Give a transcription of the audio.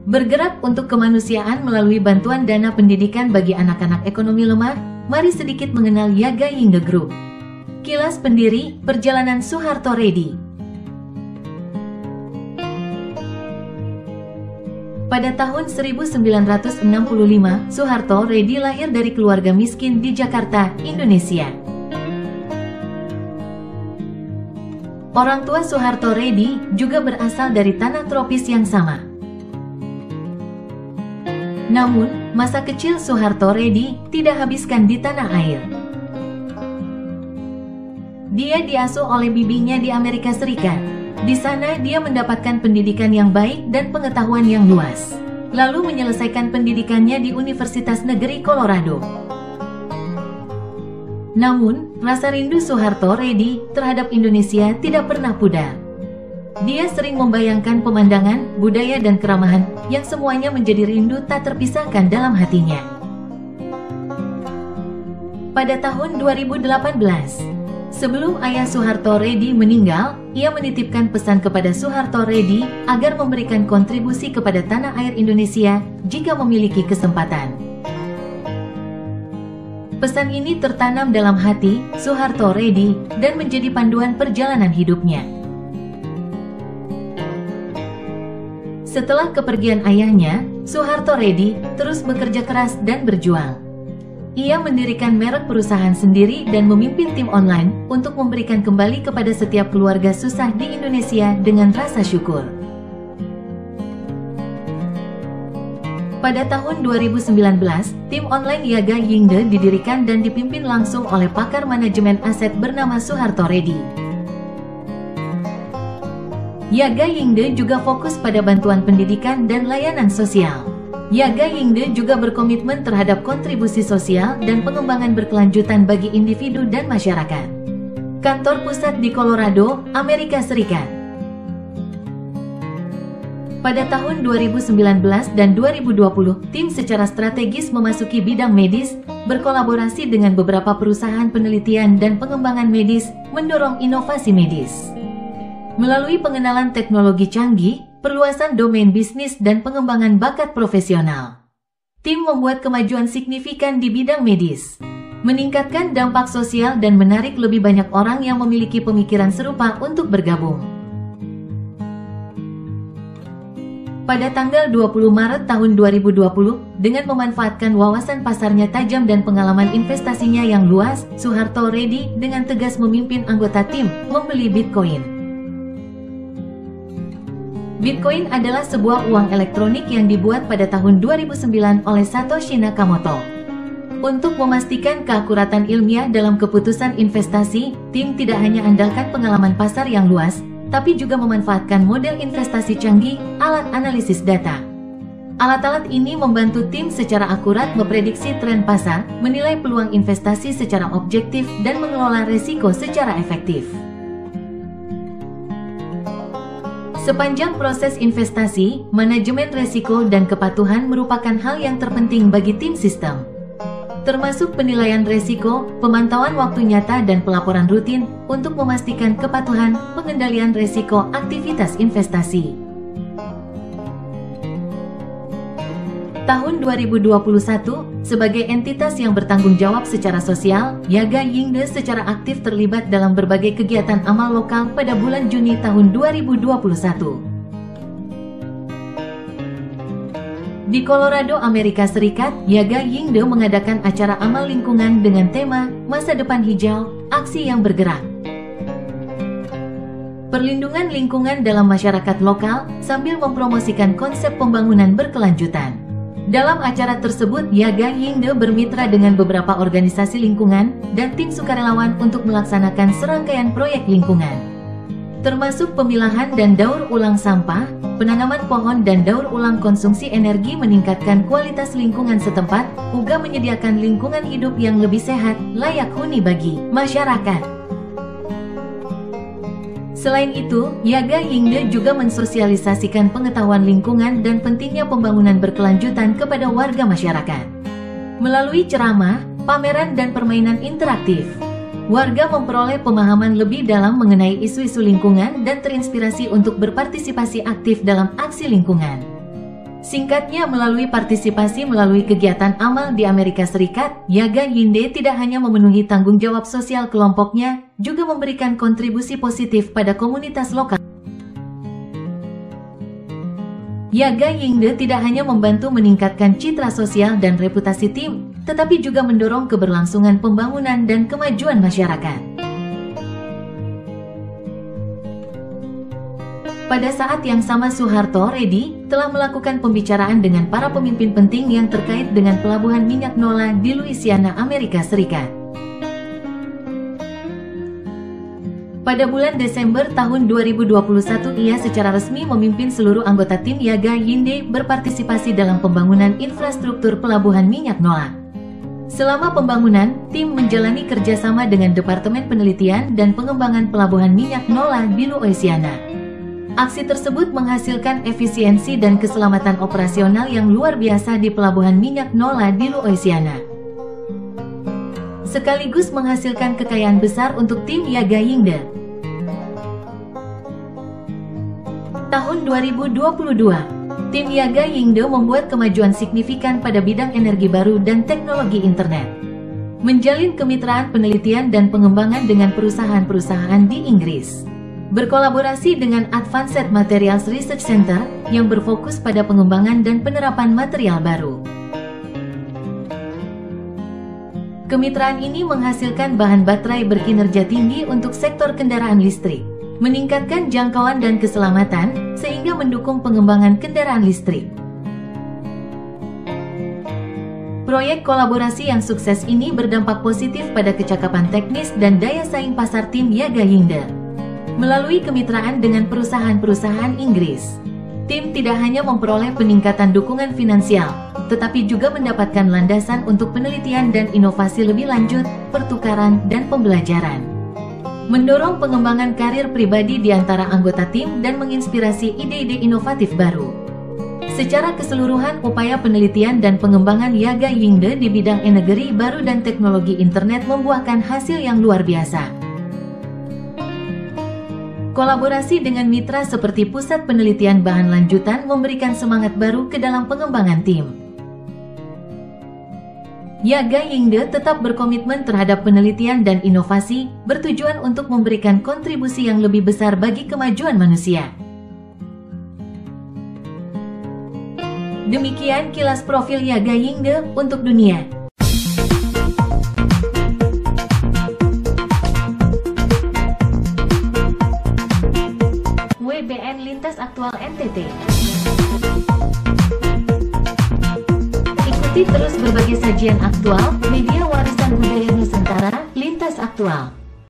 Bergerak untuk kemanusiaan melalui bantuan dana pendidikan bagi anak-anak ekonomi lemah, mari sedikit mengenal Yaga Yingde Group. Kilas pendiri, perjalanan Soeharto Reddy. Pada tahun 1965, Soeharto Reddy lahir dari keluarga miskin di Jakarta, Indonesia. Orang tua Soeharto Reddy juga berasal dari tanah tropis yang sama. Namun, masa kecil Soeharto Reddy tidak habiskan di tanah air. Dia diasuh oleh bibinya di Amerika Serikat. Di sana dia mendapatkan pendidikan yang baik dan pengetahuan yang luas. Lalu menyelesaikan pendidikannya di Universitas Negeri Colorado. Namun, rasa rindu Soeharto Reddy terhadap Indonesia tidak pernah pudar. Dia sering membayangkan pemandangan, budaya dan keramahan yang semuanya menjadi rindu tak terpisahkan dalam hatinya. Pada tahun 2018, sebelum ayah Soeharto Reddy meninggal, ia menitipkan pesan kepada Soeharto Reddy agar memberikan kontribusi kepada tanah air Indonesia jika memiliki kesempatan. Pesan ini tertanam dalam hati Soeharto Reddy dan menjadi panduan perjalanan hidupnya. Setelah kepergian ayahnya, Soeharto Reddy terus bekerja keras dan berjuang. Ia mendirikan merek perusahaan sendiri dan memimpin tim online untuk memberikan kembali kepada setiap keluarga susah di Indonesia dengan rasa syukur. Pada tahun 2019, tim online Yaga Yingde didirikan dan dipimpin langsung oleh pakar manajemen aset bernama Soeharto Reddy. Yaga Yingde juga fokus pada bantuan pendidikan dan layanan sosial. Yaga Yingde juga berkomitmen terhadap kontribusi sosial dan pengembangan berkelanjutan bagi individu dan masyarakat. Kantor pusat di Colorado, Amerika Serikat. Pada tahun 2019 dan 2020, tim secara strategis memasuki bidang medis, berkolaborasi dengan beberapa perusahaan penelitian dan pengembangan medis, mendorong inovasi medis. Melalui pengenalan teknologi canggih, perluasan domain bisnis dan pengembangan bakat profesional, tim membuat kemajuan signifikan di bidang medis, meningkatkan dampak sosial dan menarik lebih banyak orang yang memiliki pemikiran serupa untuk bergabung. Pada tanggal 20 Maret tahun 2020, dengan memanfaatkan wawasan pasarnya tajam dan pengalaman investasinya yang luas, Soeharto Reddy dengan tegas memimpin anggota tim membeli Bitcoin. Bitcoin adalah sebuah uang elektronik yang dibuat pada tahun 2009 oleh Satoshi Nakamoto. Untuk memastikan keakuratan ilmiah dalam keputusan investasi, tim tidak hanya andalkan pengalaman pasar yang luas, tapi juga memanfaatkan model investasi canggih, alat analisis data. Alat-alat ini membantu tim secara akurat memprediksi tren pasar, menilai peluang investasi secara objektif, dan mengelola risiko secara efektif. Sepanjang proses investasi, manajemen risiko dan kepatuhan merupakan hal yang terpenting bagi tim sistem. Termasuk penilaian risiko, pemantauan waktu nyata dan pelaporan rutin untuk memastikan kepatuhan, pengendalian risiko aktivitas investasi. Tahun 2021, sebagai entitas yang bertanggung jawab secara sosial, Yaga Yingde secara aktif terlibat dalam berbagai kegiatan amal lokal pada bulan Juni tahun 2021. Di Colorado, Amerika Serikat, Yaga Yingde mengadakan acara amal lingkungan dengan tema Masa Depan Hijau, Aksi yang Bergerak. Perlindungan lingkungan dalam masyarakat lokal sambil mempromosikan konsep pembangunan berkelanjutan. Dalam acara tersebut, Yaga Yingde bermitra dengan beberapa organisasi lingkungan dan tim sukarelawan untuk melaksanakan serangkaian proyek lingkungan, termasuk pemilahan dan daur ulang sampah, penanaman pohon dan daur ulang konsumsi energi, meningkatkan kualitas lingkungan setempat, juga menyediakan lingkungan hidup yang lebih sehat, layak huni bagi masyarakat. Selain itu, Yaga Yingde juga mensosialisasikan pengetahuan lingkungan dan pentingnya pembangunan berkelanjutan kepada warga masyarakat. Melalui ceramah, pameran dan permainan interaktif, warga memperoleh pemahaman lebih dalam mengenai isu-isu lingkungan dan terinspirasi untuk berpartisipasi aktif dalam aksi lingkungan. Singkatnya, melalui partisipasi melalui kegiatan amal di Amerika Serikat, Yaga Yingde tidak hanya memenuhi tanggung jawab sosial kelompoknya, juga memberikan kontribusi positif pada komunitas lokal. Yaga Yingde tidak hanya membantu meningkatkan citra sosial dan reputasi tim, tetapi juga mendorong keberlangsungan pembangunan dan kemajuan masyarakat. Pada saat yang sama, Suharto Reddy telah melakukan pembicaraan dengan para pemimpin penting yang terkait dengan pelabuhan minyak Nola di Louisiana, Amerika Serikat. Pada bulan Desember tahun 2021, ia secara resmi memimpin seluruh anggota tim Yaga Yingde berpartisipasi dalam pembangunan infrastruktur pelabuhan minyak Nola. Selama pembangunan, tim menjalani kerjasama dengan Departemen Penelitian dan Pengembangan Pelabuhan Minyak Nola di Louisiana. Aksi tersebut menghasilkan efisiensi dan keselamatan operasional yang luar biasa di pelabuhan minyak Nola di Louisiana, sekaligus menghasilkan kekayaan besar untuk tim Yaga Yingde. Tahun 2022, tim Yaga Yingde membuat kemajuan signifikan pada bidang energi baru dan teknologi internet, menjalin kemitraan penelitian dan pengembangan dengan perusahaan-perusahaan di Inggris, berkolaborasi dengan Advanced Materials Research Center yang berfokus pada pengembangan dan penerapan material baru. Kemitraan ini menghasilkan bahan baterai berkinerja tinggi untuk sektor kendaraan listrik, meningkatkan jangkauan dan keselamatan, sehingga mendukung pengembangan kendaraan listrik. Proyek kolaborasi yang sukses ini berdampak positif pada kecakapan teknis dan daya saing pasar tim Yaga Yingde. Melalui kemitraan dengan perusahaan-perusahaan Inggris, tim tidak hanya memperoleh peningkatan dukungan finansial, tetapi juga mendapatkan landasan untuk penelitian dan inovasi lebih lanjut, pertukaran, dan pembelajaran. Mendorong pengembangan karir pribadi di antara anggota tim dan menginspirasi ide-ide inovatif baru. Secara keseluruhan, upaya penelitian dan pengembangan Yaga Yingde di bidang energi baru dan teknologi internet membuahkan hasil yang luar biasa. Kolaborasi dengan mitra seperti Pusat Penelitian Bahan Lanjutan memberikan semangat baru ke dalam pengembangan tim. Yaga Yingde tetap berkomitmen terhadap penelitian dan inovasi, bertujuan untuk memberikan kontribusi yang lebih besar bagi kemajuan manusia. Demikian kilas profil Yaga Yingde untuk dunia. WBN Lintas Aktual NTT. Ikuti terus berbagai sajian aktual, media warisan budaya Nusantara, Lintas Aktual.